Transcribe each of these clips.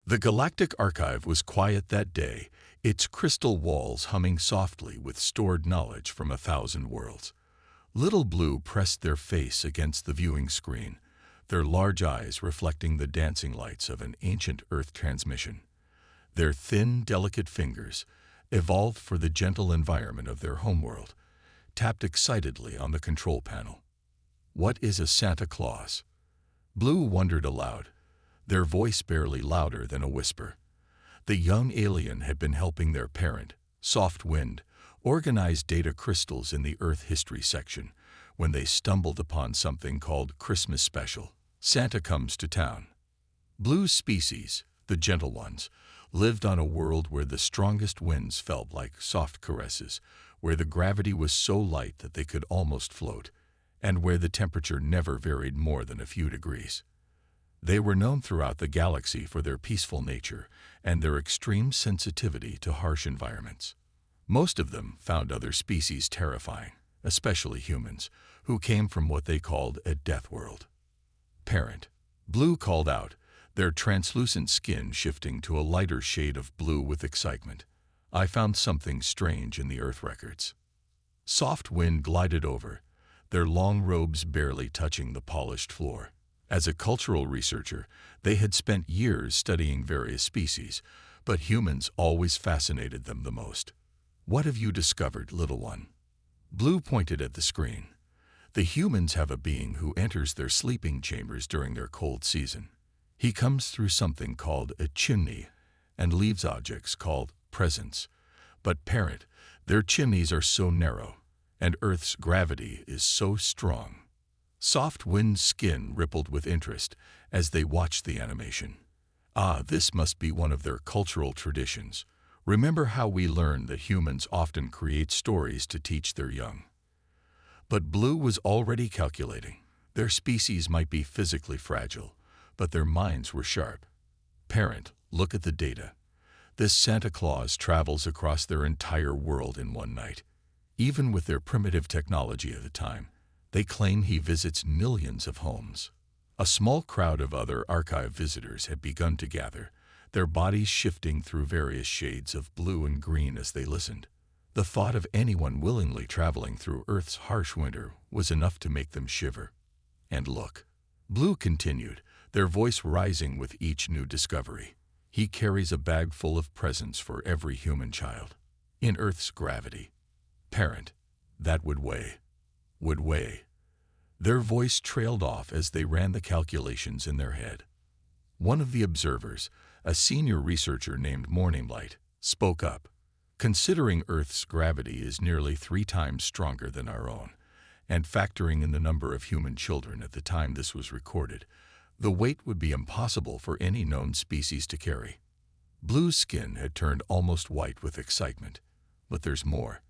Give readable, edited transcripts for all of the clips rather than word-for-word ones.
The Galactic Archive was quiet that day, its crystal walls humming softly with stored knowledge from 1,000 worlds. Little Blue pressed their face against the viewing screen, their large eyes reflecting the dancing lights of an ancient Earth transmission. Their thin, delicate fingers, evolved for the gentle environment of their homeworld, tapped excitedly on the control panel. What is a Santa Claus? Blue wondered aloud, their voice barely louder than a whisper. The young alien had been helping their parent, Soft Wind, organize data crystals in the Earth History section when they stumbled upon something called Christmas Special. Santa Comes to Town. Blue's species, the gentle ones, lived on a world where the strongest winds felt like soft caresses, where the gravity was so light that they could almost float, and where the temperature never varied more than a few degrees. They were known throughout the galaxy for their peaceful nature and their extreme sensitivity to harsh environments. Most of them found other species terrifying, especially humans, who came from what they called a death world. Parent. Blue called out, their translucent skin shifting to a lighter shade of blue with excitement. I found something strange in the Earth records. Soft Wind glided over, their long robes barely touching the polished floor. As a cultural researcher, they had spent years studying various species, but humans always fascinated them the most. What have you discovered, little one? Blue pointed at the screen. The humans have a being who enters their sleeping chambers during their cold season. He comes through something called a chimney and leaves objects called presents. But parent, their chimneys are so narrow, and Earth's gravity is so strong. Soft Wind's skin rippled with interest as they watched the animation. Ah, this must be one of their cultural traditions. Remember how we learned that humans often create stories to teach their young. But Blue was already calculating. Their species might be physically fragile, but their minds were sharp. Parent, look at the data. This Santa Claus travels across their entire world in one night. Even with their primitive technology at the time, they claim he visits millions of homes. A small crowd of other archive visitors had begun to gather, their bodies shifting through various shades of blue and green as they listened. The thought of anyone willingly traveling through Earth's harsh winter was enough to make them shiver. And look, Blue continued, their voice rising with each new discovery. He carries a bag full of presents for every human child. In Earth's gravity. Parent, that would weigh. Their voice trailed off as they ran the calculations in their head. One of the observers, a senior researcher named Morning Light, spoke up. Considering Earth's gravity is nearly 3 times stronger than our own, and factoring in the number of human children at the time this was recorded, the weight would be impossible for any known species to carry. Blue's skin had turned almost white with excitement. But there's more.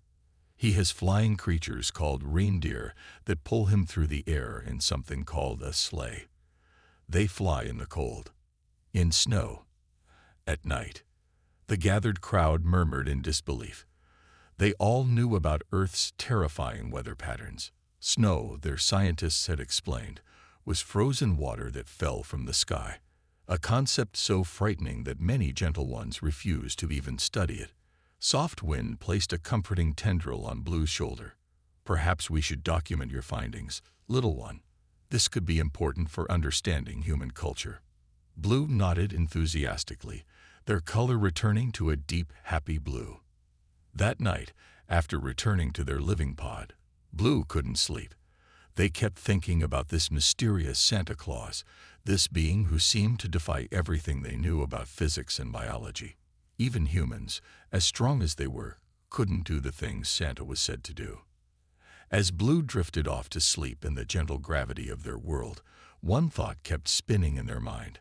He has flying creatures called reindeer that pull him through the air in something called a sleigh. They fly in the cold, in snow, at night. The gathered crowd murmured in disbelief. They all knew about Earth's terrifying weather patterns. Snow, their scientists had explained, was frozen water that fell from the sky, a concept so frightening that many gentle ones refused to even study it. Soft Wind placed a comforting tendril on Blue's shoulder. Perhaps we should document your findings, little one. This could be important for understanding human culture. Blue nodded enthusiastically, their color returning to a deep, happy blue. That night, after returning to their living pod, Blue couldn't sleep. They kept thinking about this mysterious Santa Claus, this being who seemed to defy everything they knew about physics and biology. Even humans, as strong as they were, couldn't do the things Santa was said to do. As Blue drifted off to sleep in the gentle gravity of their world, one thought kept spinning in their mind.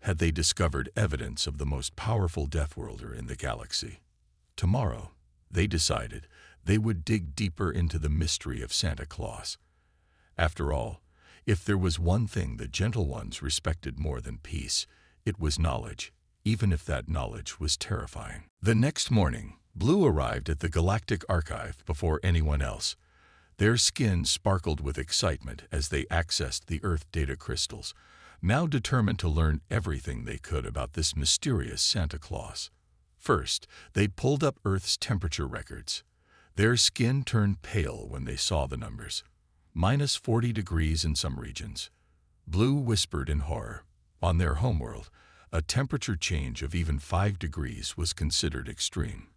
Had they discovered evidence of the most powerful Deathworlder in the galaxy? Tomorrow, they decided, they would dig deeper into the mystery of Santa Claus. After all, if there was one thing the gentle ones respected more than peace, it was knowledge, even if that knowledge was terrifying. The next morning, Blue arrived at the Galactic Archive before anyone else. Their skin sparkled with excitement as they accessed the Earth data crystals, now determined to learn everything they could about this mysterious Santa Claus. First, they pulled up Earth's temperature records. Their skin turned pale when they saw the numbers. -40 degrees in some regions. Blue whispered in horror. On their homeworld, a temperature change of even 5 degrees was considered extreme.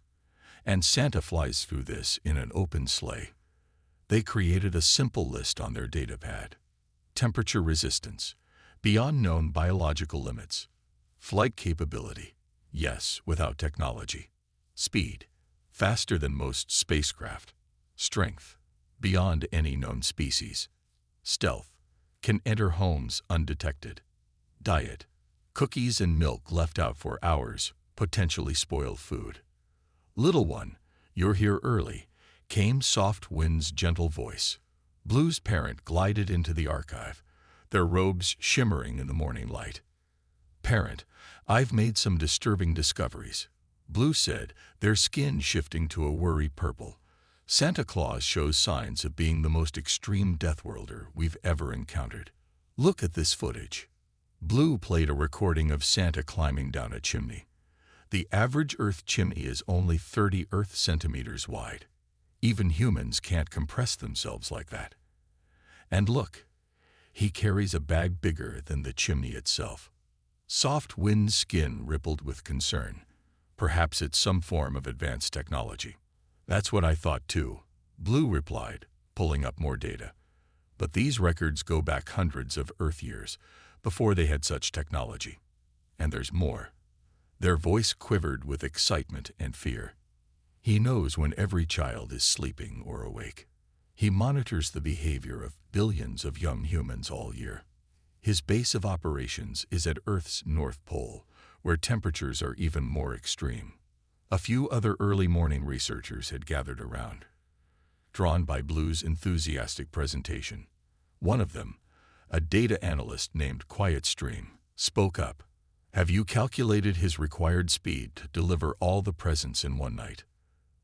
And Santa flies through this in an open sleigh. They created a simple list on their datapad. Temperature resistance, beyond known biological limits. Flight capability, yes, without technology. Speed, faster than most spacecraft. Strength, beyond any known species. Stealth, can enter homes undetected. Diet, cookies and milk left out for hours, potentially spoiled food. Little one, you're here early, came Soft Wind's gentle voice. Blue's parent glided into the archive, their robes shimmering in the morning light. Parent, I've made some disturbing discoveries. Blue said, their skin shifting to a worry purple. Santa Claus shows signs of being the most extreme Deathworlder we've ever encountered. Look at this footage. Blue played a recording of Santa climbing down a chimney. The average Earth chimney is only 30 Earth centimeters wide. Even humans can't compress themselves like that. And look, he carries a bag bigger than the chimney itself. Soft Wind's skin rippled with concern. Perhaps it's some form of advanced technology. That's what I thought too, Blue replied, pulling up more data. But these records go back hundreds of Earth years before they had such technology. And there's more. Their voice quivered with excitement and fear. He knows when every child is sleeping or awake. He monitors the behavior of billions of young humans all year. His base of operations is at Earth's North Pole, where temperatures are even more extreme. A few other early morning researchers had gathered around, drawn by Blue's enthusiastic presentation. One of them, a data analyst named Quiet Stream, spoke up. Have you calculated his required speed to deliver all the presents in one night?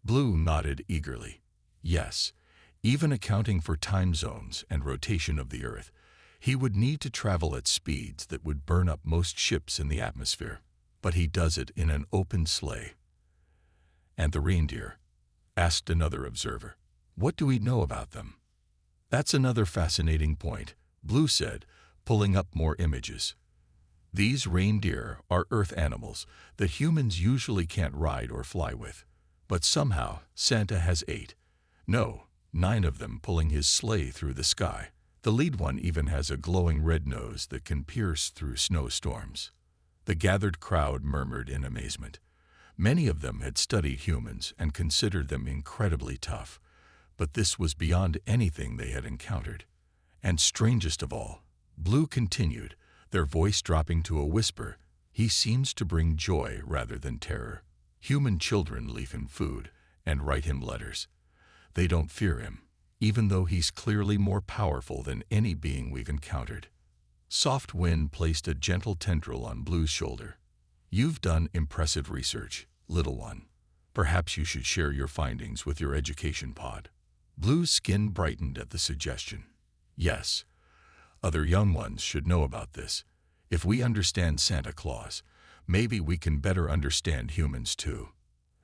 Blue nodded eagerly. Yes, even accounting for time zones and rotation of the Earth, he would need to travel at speeds that would burn up most ships in the atmosphere. But he does it in an open sleigh. And the reindeer? Asked another observer. What do we know about them? That's another fascinating point, Blue said, pulling up more images. These reindeer are Earth animals that humans usually can't ride or fly with. But somehow, Santa has 9 of them pulling his sleigh through the sky. The lead one even has a glowing red nose that can pierce through snowstorms. The gathered crowd murmured in amazement. Many of them had studied humans and considered them incredibly tough, but this was beyond anything they had encountered. And strangest of all, Blue continued, their voice dropping to a whisper, he seems to bring joy rather than terror. Human children leave him food and write him letters. They don't fear him, even though he's clearly more powerful than any being we've encountered. Soft Wind placed a gentle tendril on Blue's shoulder. You've done impressive research, little one. Perhaps you should share your findings with your education pod. Blue's skin brightened at the suggestion. Yes, other young ones should know about this. If we understand Santa Claus, maybe we can better understand humans too.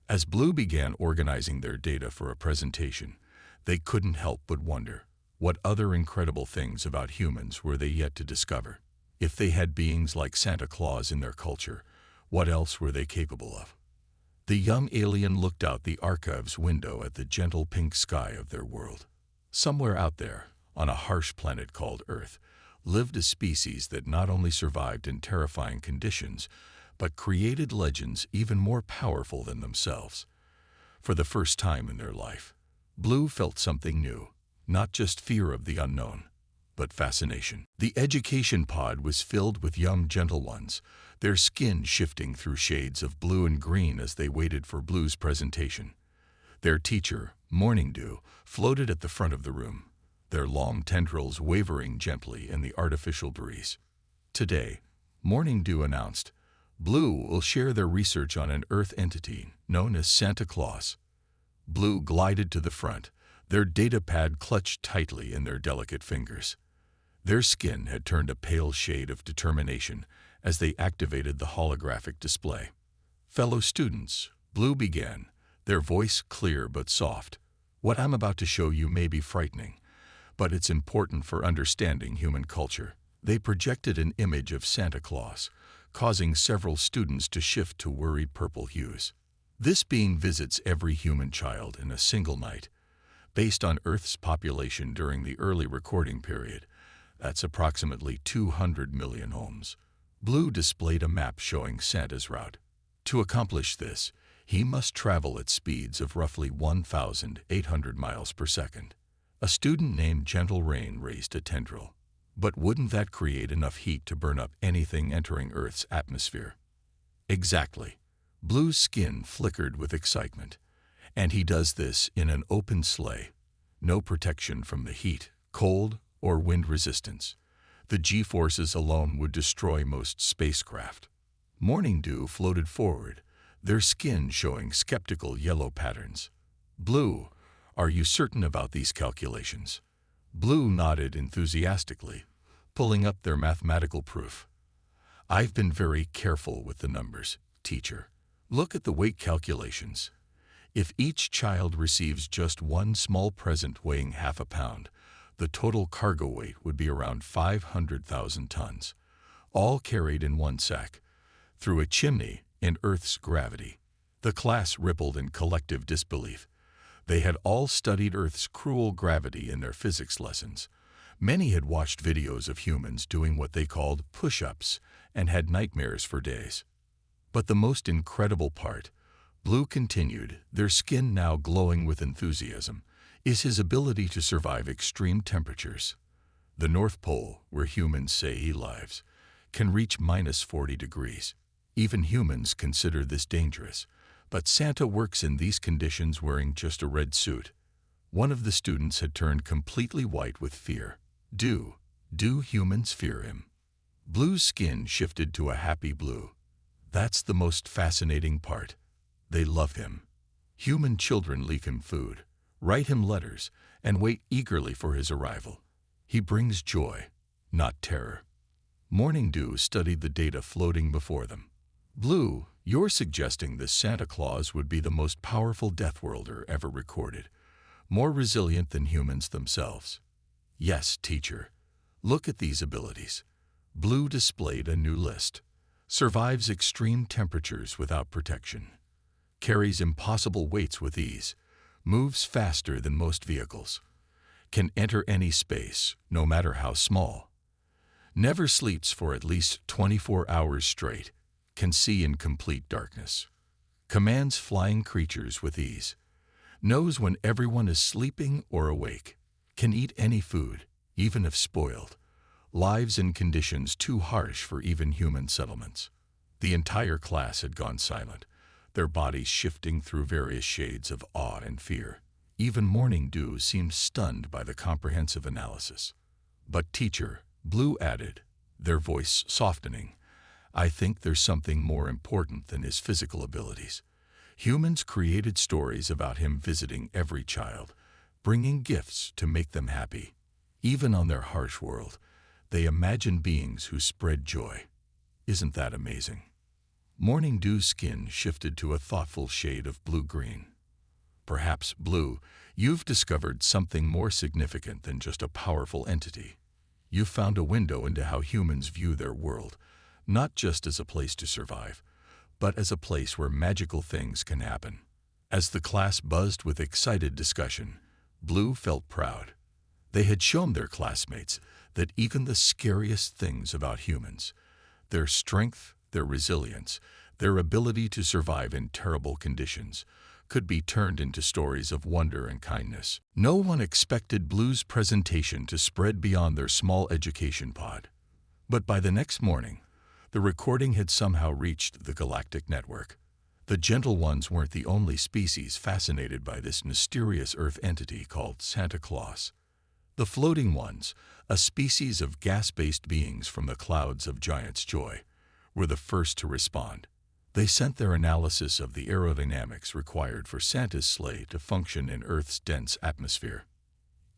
As Blue began organizing their data for a presentation, they couldn't help but wonder, what other incredible things about humans were they yet to discover? If they had beings like Santa Claus in their culture, what else were they capable of? The young alien looked out the archive's window at the gentle pink sky of their world. Somewhere out there, on a harsh planet called Earth, lived a species that not only survived in terrifying conditions, but created legends even more powerful than themselves. For the first time in their life, Blue felt something new, not just fear of the unknown, but fascination. The education pod was filled with young gentle ones, their skin shifting through shades of blue and green as they waited for Blue's presentation. Their teacher, Morning Dew, floated at the front of the room, their long tendrils wavering gently in the artificial breeze. Today, Morning Dew announced, Blue will share their research on an Earth entity known as Santa Claus. Blue glided to the front, their datapad clutched tightly in their delicate fingers. Their skin had turned a pale shade of determination as they activated the holographic display. "Fellow students," Blue began, their voice clear but soft, "what I'm about to show you may be frightening, but it's important for understanding human culture." They projected an image of Santa Claus, causing several students to shift to worried purple hues. This being visits every human child in a single night. Based on Earth's population during the early recording period, that's approximately 200 million homes. Blue displayed a map showing Santa's route. To accomplish this, he must travel at speeds of roughly 1,800 miles per second. A student named Gentle Rain raised a tendril. But wouldn't that create enough heat to burn up anything entering Earth's atmosphere? Exactly. Blue's skin flickered with excitement. And he does this in an open sleigh. No protection from the heat, cold, or wind resistance. The G-forces alone would destroy most spacecraft. Morning Dew floated forward, their skin showing skeptical yellow patterns. "Blue, are you certain about these calculations?" Blue nodded enthusiastically, pulling up their mathematical proof. "I've been very careful with the numbers, teacher. Look at the weight calculations. If each child receives just one small present weighing half a pound, the total cargo weight would be around 500,000 tons, all carried in one sack, through a chimney in Earth's gravity." The class rippled in collective disbelief. They had all studied Earth's cruel gravity in their physics lessons. Many had watched videos of humans doing what they called push-ups and had nightmares for days. But the most incredible part, Blue continued, their skin now glowing with enthusiasm, is his ability to survive extreme temperatures. The North Pole, where humans say he lives, can reach -40 degrees. Even humans consider this dangerous. But Santa works in these conditions wearing just a red suit. One of the students had turned completely white with fear. Do humans fear him?" Blue's skin shifted to a happy blue. "That's the most fascinating part. They love him. Human children leak him food, write him letters, and wait eagerly for his arrival. He brings joy, not terror." Morning Dew studied the data floating before them. "Blue, you're suggesting this Santa Claus would be the most powerful Deathworlder ever recorded, more resilient than humans themselves." "Yes, teacher. Look at these abilities." Blue displayed a new list. "Survives extreme temperatures without protection. Carries impossible weights with ease. Moves faster than most vehicles. Can enter any space, no matter how small. Never sleeps for at least 24 hours straight. Can see in complete darkness. Commands flying creatures with ease. Knows when everyone is sleeping or awake. Can eat any food, even if spoiled. Lives in conditions too harsh for even human settlements." The entire class had gone silent, their bodies shifting through various shades of awe and fear. Even Morning Dew seemed stunned by the comprehensive analysis. "But teacher," Blue added, their voice softening, "I think there's something more important than his physical abilities. Humans created stories about him visiting every child, bringing gifts to make them happy. Even on their harsh world, they imagined beings who spread joy. Isn't that amazing?" Morning Dew's skin shifted to a thoughtful shade of blue-green. "Perhaps, Blue, you've discovered something more significant than just a powerful entity. You've found a window into how humans view their world, not just as a place to survive, but as a place where magical things can happen." As the class buzzed with excited discussion, Blue felt proud. They had shown their classmates that even the scariest things about humans, their strength, their resilience, their ability to survive in terrible conditions, could be turned into stories of wonder and kindness. No one expected Blue's presentation to spread beyond their small education pod. But by the next morning, the recording had somehow reached the galactic network. The Gentle Ones weren't the only species fascinated by this mysterious Earth entity called Santa Claus. The Floating Ones, a species of gas-based beings from the clouds of Giant's Joy, were the first to respond. They sent their analysis of the aerodynamics required for Santa's sleigh to function in Earth's dense atmosphere.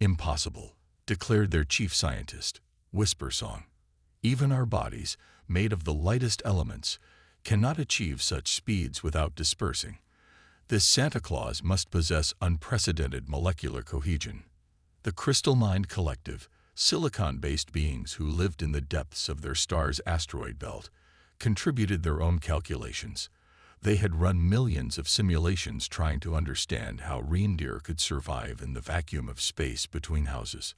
"Impossible," declared their chief scientist. whisper song. Even our bodies, made of the lightest elements, cannot achieve such speeds without dispersing. This Santa Claus must possess unprecedented molecular cohesion. The Crystal Mind Collective, silicon-based beings who lived in the depths of their star's asteroid belt, contributed their own calculations. They had run millions of simulations trying to understand how reindeer could survive in the vacuum of space between houses.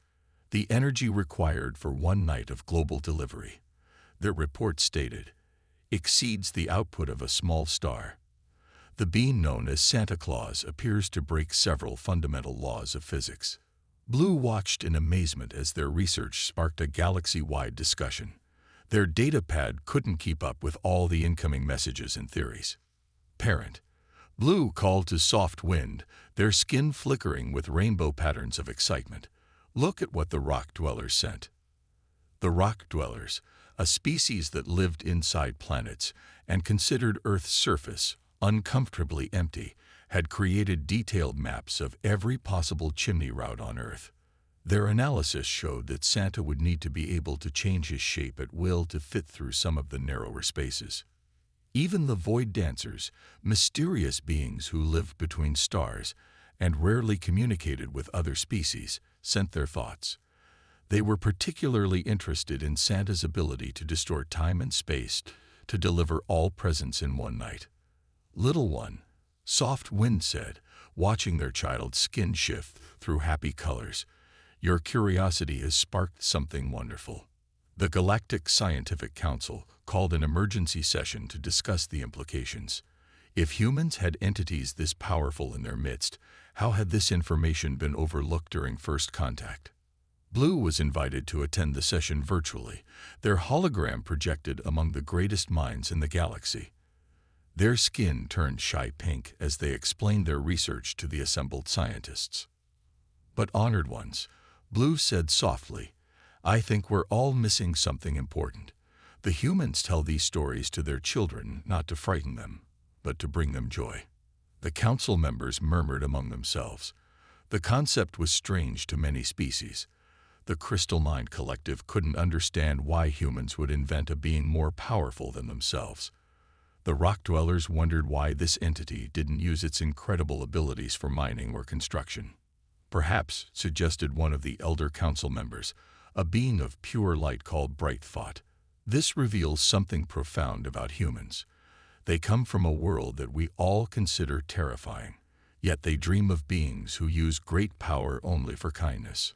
The energy required for one night of global delivery, their report stated, exceeds the output of a small star. The being known as Santa Claus appears to break several fundamental laws of physics. Blue watched in amazement as their research sparked a galaxy-wide discussion. Their datapad couldn't keep up with all the incoming messages and theories. Parent Blue called to Soft Wind, their skin flickering with rainbow patterns of excitement. Look at what the rock dwellers sent. The rock dwellers, a species that lived inside planets and considered Earth's surface uncomfortably empty, had created detailed maps of every possible chimney route on Earth. Their analysis showed that Santa would need to be able to change his shape at will to fit through some of the narrower spaces. Even the Void Dancers, mysterious beings who lived between stars and rarely communicated with other species, sent their thoughts. They were particularly interested in Santa's ability to distort time and space to deliver all presents in one night. Little one, Soft Wind said, watching their child's skin shift through happy colors, your curiosity has sparked something wonderful. The Galactic Scientific Council called an emergency session to discuss the implications. If humans had entities this powerful in their midst, how had this information been overlooked during first contact? Blue was invited to attend the session virtually, their hologram projected among the greatest minds in the galaxy. Their skin turned shy pink as they explained their research to the assembled scientists. But honored ones, Blue said softly, I think we're all missing something important. The humans tell these stories to their children not to frighten them, but to bring them joy. The council members murmured among themselves. The concept was strange to many species. The Crystal Mind Collective couldn't understand why humans would invent a being more powerful than themselves. The rock dwellers wondered why this entity didn't use its incredible abilities for mining or construction. Perhaps, suggested one of the elder council members, a being of pure light called Bright Thought. This reveals something profound about humans. They come from a world that we all consider terrifying, yet they dream of beings who use great power only for kindness.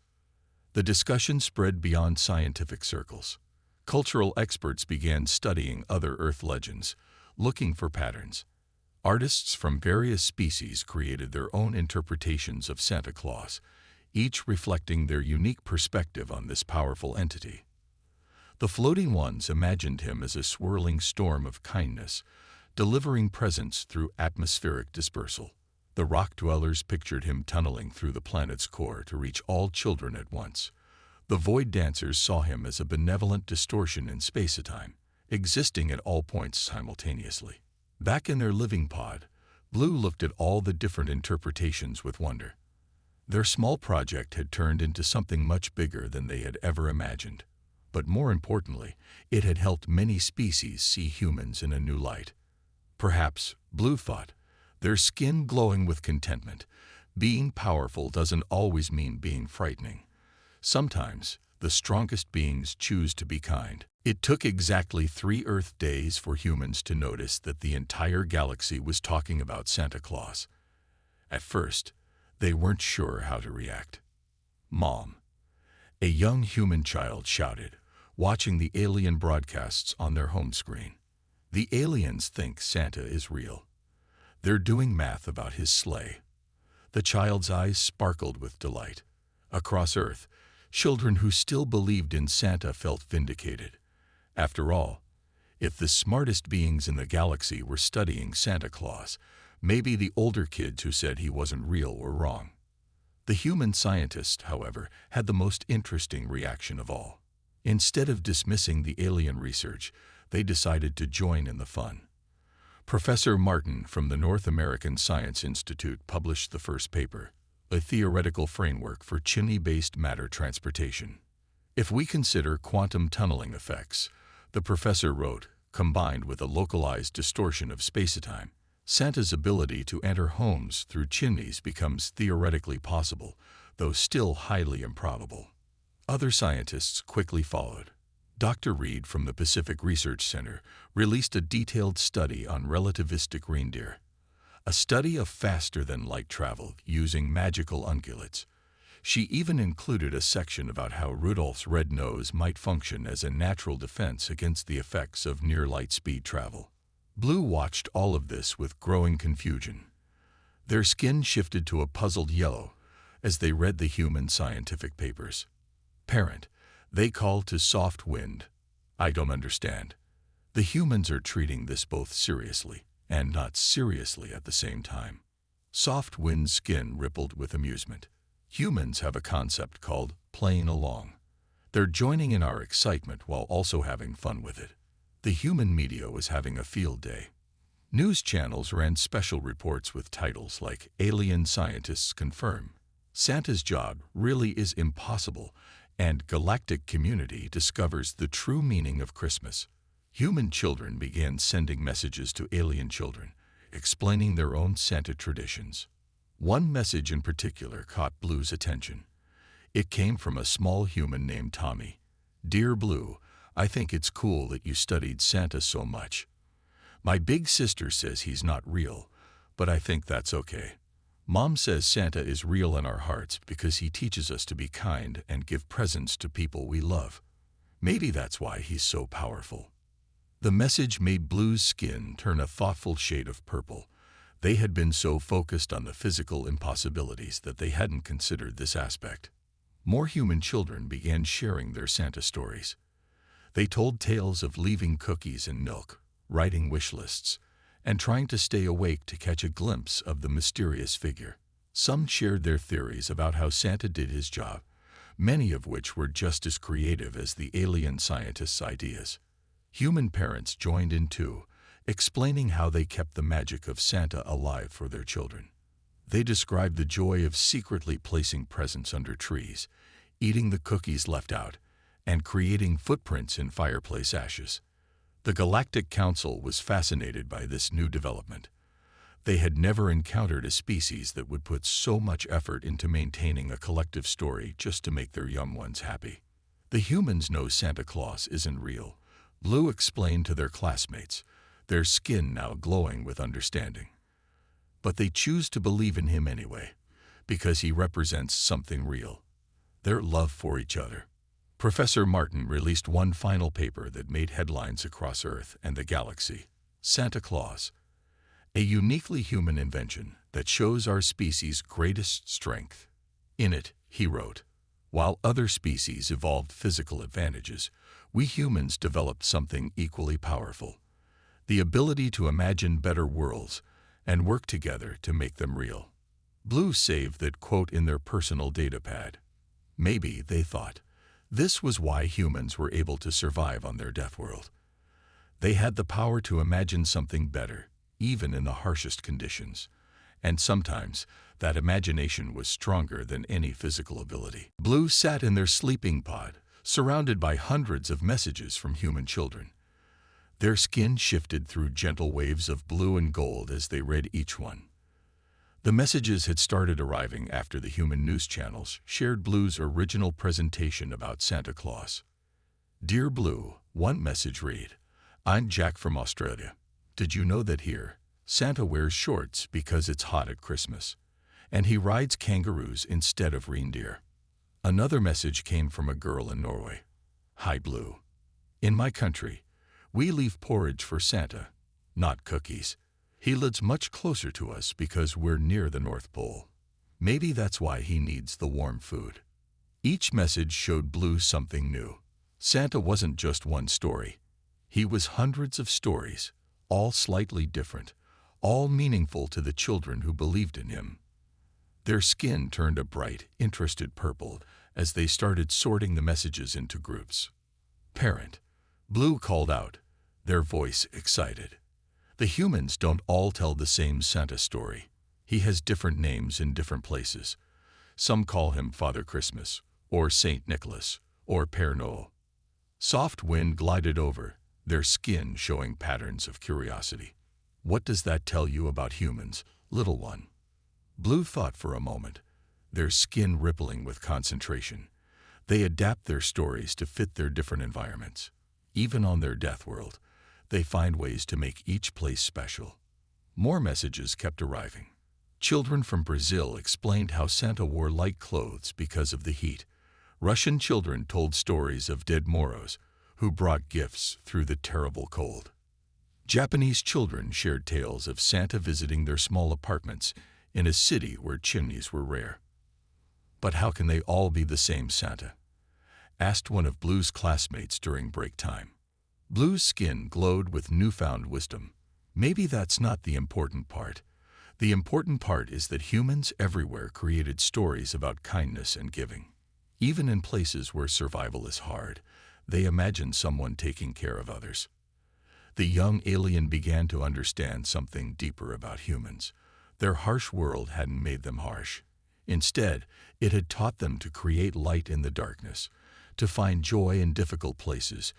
The discussion spread beyond scientific circles. Cultural experts began studying other Earth legends, looking for patterns. Artists from various species created their own interpretations of Santa Claus, each reflecting their unique perspective on this powerful entity. The floating ones imagined him as a swirling storm of kindness, delivering presents through atmospheric dispersal. The rock dwellers pictured him tunneling through the planet's core to reach all children at once. The Void Dancers saw him as a benevolent distortion in space-time, existing at all points simultaneously. Back in their living pod, Blue looked at all the different interpretations with wonder. Their small project had turned into something much bigger than they had ever imagined. But more importantly, it had helped many species see humans in a new light. Perhaps, Blue thought, their skin glowing with contentment, being powerful doesn't always mean being frightening. Sometimes, the strongest beings choose to be kind. It took exactly 3 Earth days for humans to notice that the entire galaxy was talking about Santa Claus. At first, they weren't sure how to react. Mom, a young human child shouted, watching the alien broadcasts on their home screen. The aliens think Santa is real. They're doing math about his sleigh. The child's eyes sparkled with delight. Across Earth, children who still believed in Santa felt vindicated. After all, if the smartest beings in the galaxy were studying Santa Claus, maybe the older kids who said he wasn't real were wrong. The human scientist, however, had the most interesting reaction of all. Instead of dismissing the alien research, they decided to join in the fun. Professor Martin from the North American Science Institute published the first paper, a theoretical framework for chimney-based matter transportation. If we consider quantum tunneling effects, the professor wrote, combined with a localized distortion of spacetime, Santa's ability to enter homes through chimneys becomes theoretically possible, though still highly improbable. Other scientists quickly followed. Dr. Reed from the Pacific Research Center released a detailed study on relativistic reindeer, a study of faster-than-light travel using magical ungulates. She even included a section about how Rudolph's red nose might function as a natural defense against the effects of near-light speed travel. Blue watched all of this with growing confusion. Their skin shifted to a puzzled yellow as they read the human scientific papers. Parent, they call to soft wind. I don't understand. The humans are treating this both seriously and not seriously at the same time. Soft wind's skin rippled with amusement. Humans have a concept called playing along. They're joining in our excitement while also having fun with it. The human media was having a field day. News channels ran special reports with titles like "Alien Scientists Confirm," "Santa's Job Really is Impossible," and "Galactic Community Discovers the True Meaning of Christmas." Human children began sending messages to alien children, explaining their own Santa traditions. One message in particular caught Blue's attention. It came from a small human named Tommy. "Dear Blue, I think it's cool that you studied Santa so much. My big sister says he's not real, but I think that's okay. Mom says Santa is real in our hearts because he teaches us to be kind and give presents to people we love. Maybe that's why he's so powerful." The message made Blue's skin turn a thoughtful shade of purple. They had been so focused on the physical impossibilities that they hadn't considered this aspect. More human children began sharing their Santa stories. They told tales of leaving cookies and milk, writing wish lists, and trying to stay awake to catch a glimpse of the mysterious figure. Some shared their theories about how Santa did his job, many of which were just as creative as the alien scientists' ideas. Human parents joined in too, explaining how they kept the magic of Santa alive for their children. They described the joy of secretly placing presents under trees, eating the cookies left out, and creating footprints in fireplace ashes. The Galactic Council was fascinated by this new development. They had never encountered a species that would put so much effort into maintaining a collective story just to make their young ones happy. The humans know Santa Claus isn't real, Blue explained to their classmates, their skin now glowing with understanding. But they choose to believe in him anyway, because he represents something real, their love for each other. Professor Martin released one final paper that made headlines across Earth and the galaxy, Santa Claus, a uniquely human invention that shows our species' greatest strength. In it, he wrote, while other species evolved physical advantages, we humans developed something equally powerful, the ability to imagine better worlds and work together to make them real. Blue saved that quote in their personal datapad. Maybe, they thought, this was why humans were able to survive on their Deathworld. They had the power to imagine something better, even in the harshest conditions. And sometimes, that imagination was stronger than any physical ability. Blue sat in their sleeping pod, surrounded by hundreds of messages from human children. Their skin shifted through gentle waves of blue and gold as they read each one. The messages had started arriving after the human news channels shared Blue's original presentation about Santa Claus. Dear Blue, one message read, I'm Jack from Australia. Did you know that here, Santa wears shorts because it's hot at Christmas, and he rides kangaroos instead of reindeer? Another message came from a girl in Norway. Hi Blue. In my country, we leave porridge for Santa, not cookies. He lives much closer to us because we're near the North Pole. Maybe that's why he needs the warm food. Each message showed Blue something new. Santa wasn't just one story. He was hundreds of stories, all slightly different, all meaningful to the children who believed in him. Their skin turned a bright, interested purple as they started sorting the messages into groups. Parent, Blue called out, their voice excited. The humans don't all tell the same Santa story. He has different names in different places. Some call him Father Christmas, or Saint Nicholas, or Père Noël. Soft wind glided over, their skin showing patterns of curiosity. What does that tell you about humans, little one? Blue thought for a moment, their skin rippling with concentration. They adapt their stories to fit their different environments. Even on their death world, they find ways to make each place special. More messages kept arriving. Children from Brazil explained how Santa wore light clothes because of the heat. Russian children told stories of dead Moros who brought gifts through the terrible cold. Japanese children shared tales of Santa visiting their small apartments in a city where chimneys were rare. But how can they all be the same Santa? Asked one of Blue's classmates during break time. Blue's skin glowed with newfound wisdom. Maybe that's not the important part. The important part is that humans everywhere created stories about kindness and giving. Even in places where survival is hard, they imagined someone taking care of others. The young alien began to understand something deeper about humans. Their harsh world hadn't made them harsh. Instead, it had taught them to create light in the darkness, to find joy in difficult places,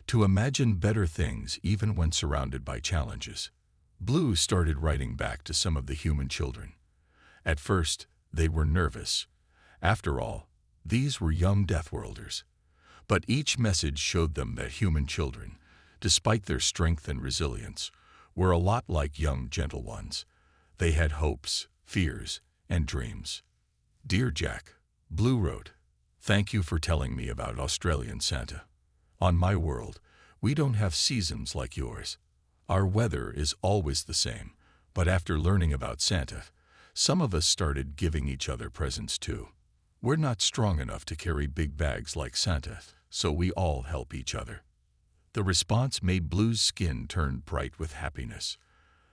to imagine better things even when surrounded by challenges. Blue started writing back to some of the human children. At first, they were nervous. After all, these were young Deathworlders. But each message showed them that human children, despite their strength and resilience, were a lot like young gentle ones. They had hopes, fears, and dreams. Dear Jack, Blue wrote, "Thank you for telling me about Australian Santa. On my world, we don't have seasons like yours. Our weather is always the same, but after learning about Santa, some of us started giving each other presents too. We're not strong enough to carry big bags like Santa, so we all help each other." The response made Blue's skin turn bright with happiness.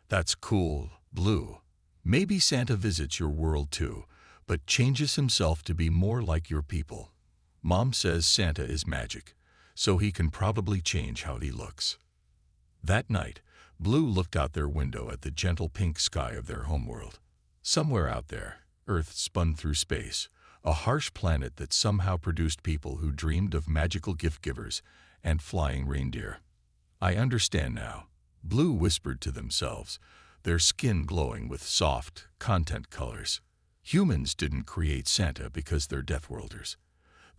"That's cool, Blue. Maybe Santa visits your world too, but changes himself to be more like your people. Mom says Santa is magic, so he can probably change how he looks." That night, Blue looked out their window at the gentle pink sky of their homeworld. Somewhere out there, Earth spun through space, a harsh planet that somehow produced people who dreamed of magical gift givers and flying reindeer. "I understand now," Blue whispered to themselves, their skin glowing with soft, content colors. Humans didn't create Santa because they're Deathworlders.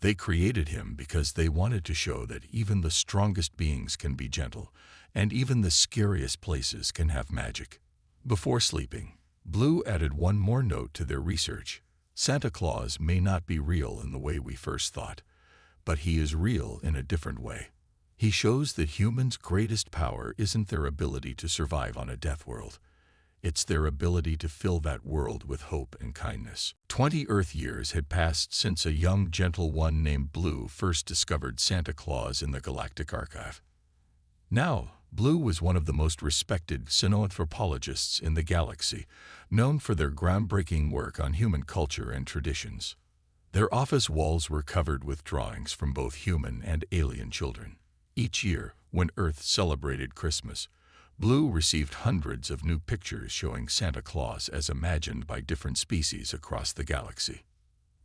They created him because they wanted to show that even the strongest beings can be gentle, and even the scariest places can have magic. Before sleeping, Blue added one more note to their research. Santa Claus may not be real in the way we first thought, but he is real in a different way. He shows that humans' greatest power isn't their ability to survive on a death world. It's their ability to fill that world with hope and kindness. 20 Earth years had passed since a young, gentle one named Blue first discovered Santa Claus in the Galactic Archive. Now, Blue was one of the most respected cynoanthropologists in the galaxy, known for their groundbreaking work on human culture and traditions. Their office walls were covered with drawings from both human and alien children. Each year, when Earth celebrated Christmas, Blue received hundreds of new pictures showing Santa Claus as imagined by different species across the galaxy.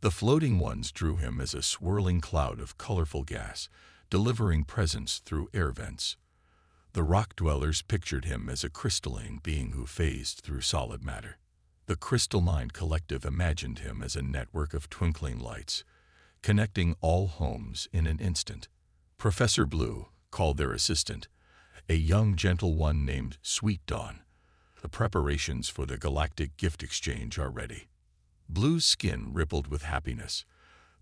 The floating ones drew him as a swirling cloud of colorful gas, delivering presents through air vents. The rock dwellers pictured him as a crystalline being who phased through solid matter. The Crystal Mind Collective imagined him as a network of twinkling lights, connecting all homes in an instant. Professor Blue called their assistant, a young gentle one named Sweet Dawn. The preparations for the Galactic Gift Exchange are ready. Blue's skin rippled with happiness.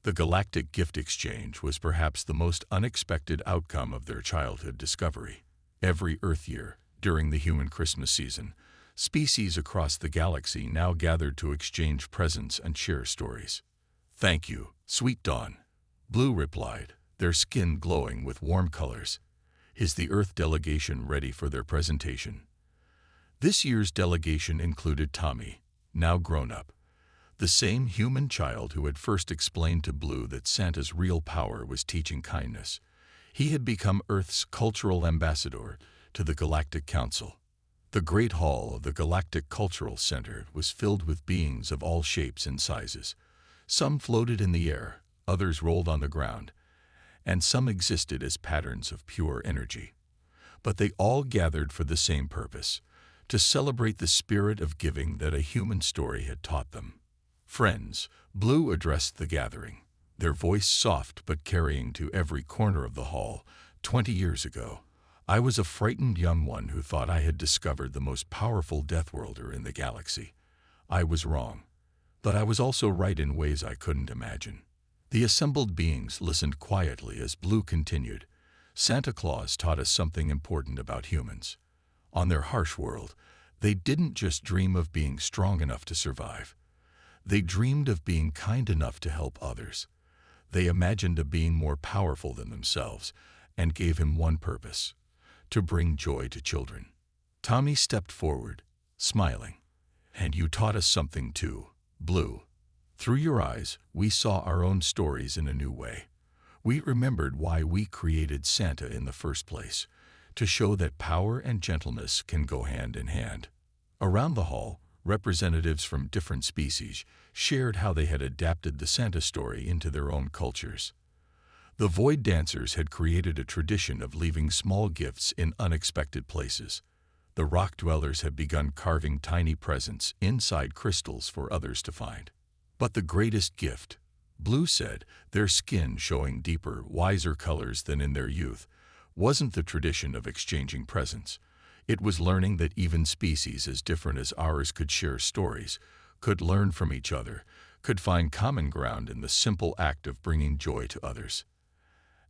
The Galactic Gift Exchange was perhaps the most unexpected outcome of their childhood discovery. Every Earth year, during the human Christmas season, species across the galaxy now gathered to exchange presents and share stories. "Thank you, Sweet Dawn," Blue replied, their skin glowing with warm colors. "Is the Earth delegation ready for their presentation?" This year's delegation included Tommy, now grown up, the same human child who had first explained to Blue that Santa's real power was teaching kindness. He had become Earth's cultural ambassador to the Galactic Council. The Great Hall of the Galactic Cultural Center was filled with beings of all shapes and sizes. Some floated in the air, others rolled on the ground, and some existed as patterns of pure energy. But they all gathered for the same purpose, to celebrate the spirit of giving that a human story had taught them. Friends, Blue addressed the gathering, their voice soft but carrying to every corner of the hall. 20 years ago, I was a frightened young one who thought I had discovered the most powerful Deathworlder in the galaxy. I was wrong, but I was also right in ways I couldn't imagine. The assembled beings listened quietly as Blue continued. Santa Claus taught us something important about humans. On their harsh world, they didn't just dream of being strong enough to survive. They dreamed of being kind enough to help others. They imagined a being more powerful than themselves and gave him one purpose: to bring joy to children. Tommy stepped forward, smiling. And you taught us something too, Blue. Through your eyes, we saw our own stories in a new way. We remembered why we created Santa in the first place, to show that power and gentleness can go hand in hand. Around the hall, representatives from different species shared how they had adapted the Santa story into their own cultures. The Void Dancers had created a tradition of leaving small gifts in unexpected places. The Rock Dwellers had begun carving tiny presents inside crystals for others to find. But the greatest gift, Blue said, their skin showing deeper, wiser colors than in their youth, wasn't the tradition of exchanging presents. It was learning that even species as different as ours could share stories, could learn from each other, could find common ground in the simple act of bringing joy to others.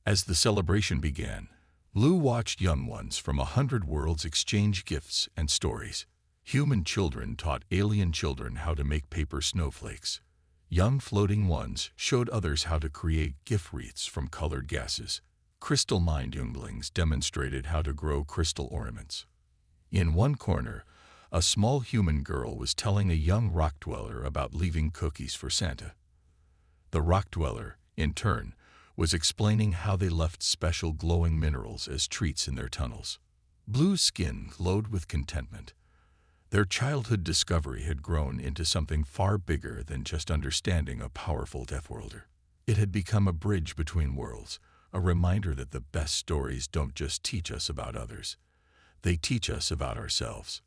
As the celebration began, Blue watched young ones from 100 worlds exchange gifts and stories. Human children taught alien children how to make paper snowflakes. Young floating ones showed others how to create gift wreaths from colored gases. Crystal mind younglings demonstrated how to grow crystal ornaments. In one corner, a small human girl was telling a young rock dweller about leaving cookies for Santa. The rock dweller, in turn, was explaining how they left special glowing minerals as treats in their tunnels. Blue's skin glowed with contentment. Their childhood discovery had grown into something far bigger than just understanding a powerful Deathworlder. It had become a bridge between worlds, a reminder that the best stories don't just teach us about others. They teach us about ourselves.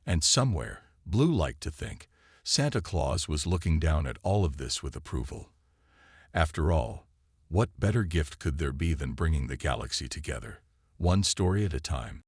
And somewhere, Blue liked to think, Santa Claus was looking down at all of this with approval. After all, what better gift could there be than bringing the galaxy together, one story at a time?